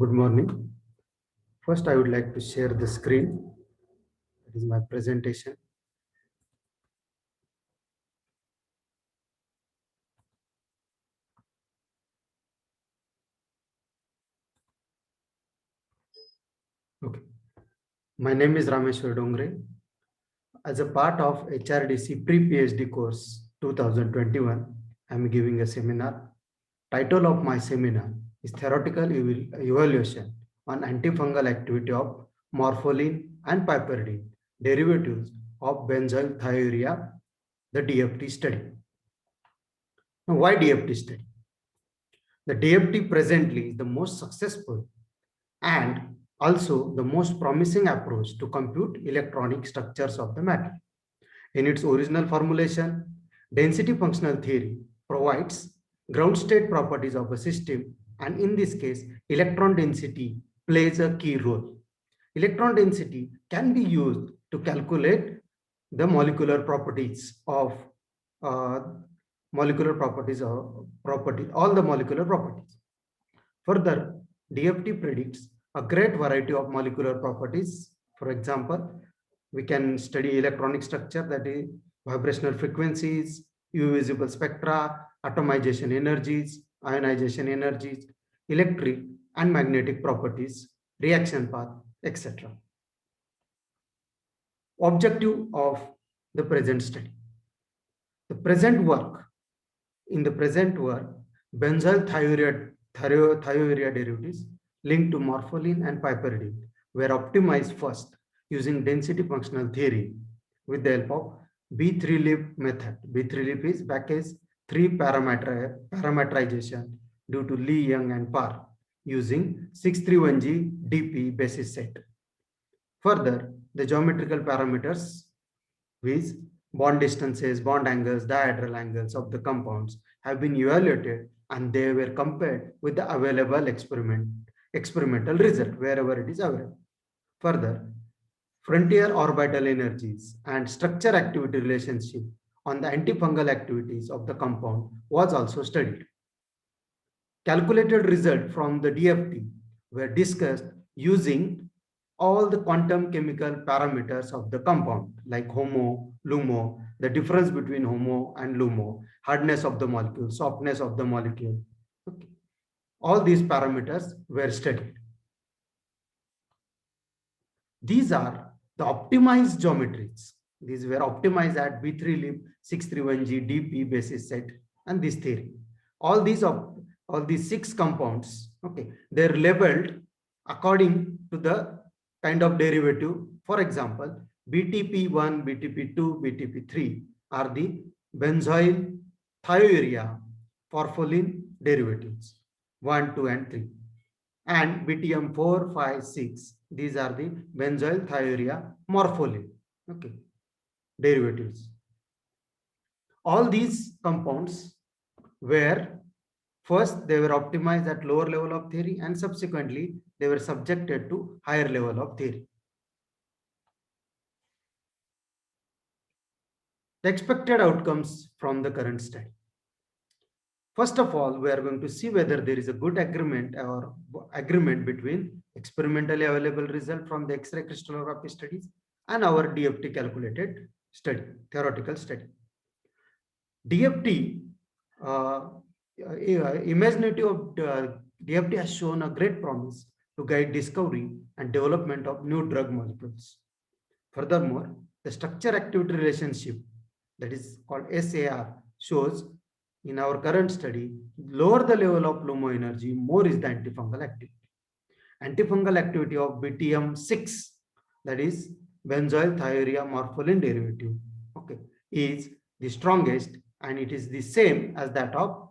Good morning. First, I would like to share the screen. That is my presentation. Okay. My name is Rameshwar Dongre. As a part of HRDC pre-PhD course 2021, I am giving a seminar. Title of my seminar is Theoretical Evaluation on Antifungal Activity of Morpholine and Piperidine, Derivatives of Benzoyl Thiourea, the DFT study. Now, why DFT study? The DFT presently is the most successful and also the most promising approach to compute electronic structures of the matter. In its original formulation, density functional theory provides ground state properties of a system, and in this case, electron density plays a key role. Electron density can be used to calculate the molecular properties of uh, all the molecular properties. Further, DFT predicts a great variety of molecular properties. For example, we can study electronic structure, that is vibrational frequencies, UV visible spectra, atomization energies, ionization energies, electric and magnetic properties, reaction path, etc. Objective of the present study. The present work, in the present work, benzyl thiourea derivatives linked to morpholine and piperidine were optimized first using density functional theory with the help of B3-leaf method. B3-leaf is Backes 3 parametrization due to Lee, Young and Parr using 631G DP basis set. Further, the geometrical parameters with bond distances, bond angles, dihedral angles of the compounds have been evaluated, and they were compared with the available experimental result wherever it is available. Further, frontier orbital energies and structure activity relationship on the antifungal activities of the compound was also studied. Calculated result from the DFT were discussed using all the quantum chemical parameters of the compound like HOMO, LUMO, the difference between HOMO and LUMO, hardness of the molecule, softness of the molecule. Okay. All these parameters were studied. These are the optimized geometries. These were optimized at B3-leaf 631G DP basis set and this theory. All these 6 compounds, okay, they're labeled according to the kind of derivative. For example, BTP1, BTP2, BTP3 are the benzoyl thiourea porphyrin derivatives 1, 2, and 3. And BTM 4, 5, 6, these are the benzoyl thiourea morpholine, okay, derivatives. All these compounds were first they were optimized at lower level of theory, and subsequently they were subjected to higher level of theory. The expected outcomes from the current study. First of all, we are going to see whether there is a good agreement between experimentally available result from the X-ray crystallography studies and our DFT calculated study, theoretical study. DFT, imaginative of DFT has shown a great promise to guide discovery and development of new drug molecules. Furthermore, the structure activity relationship, that is called SAR, shows in our current study, lower the level of LUMO energy, more is the antifungal activity. Antifungal activity of BTM6, that is benzoyl thiourea morpholine derivative, okay, is the strongest, and it is the same as that of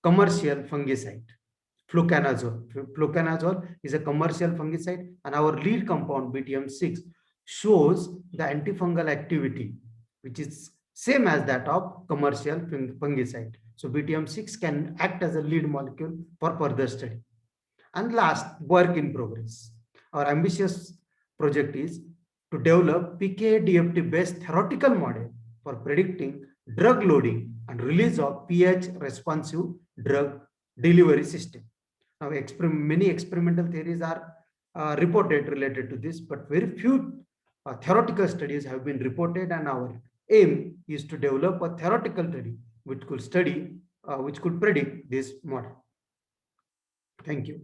commercial fungicide, fluconazole. Fluconazole is a commercial fungicide, and our lead compound BTM6 shows the antifungal activity, which is same as that of commercial fungicide. So BTM6 can act as a lead molecule for further study. And last, work in progress. Our ambitious project is to develop PK-DFT based theoretical model for predicting drug loading and release of pH responsive drug delivery system. Now, many experimental theories are reported related to this, but very few theoretical studies have been reported, and our aim is to develop a theoretical study which could predict this model. Thank you.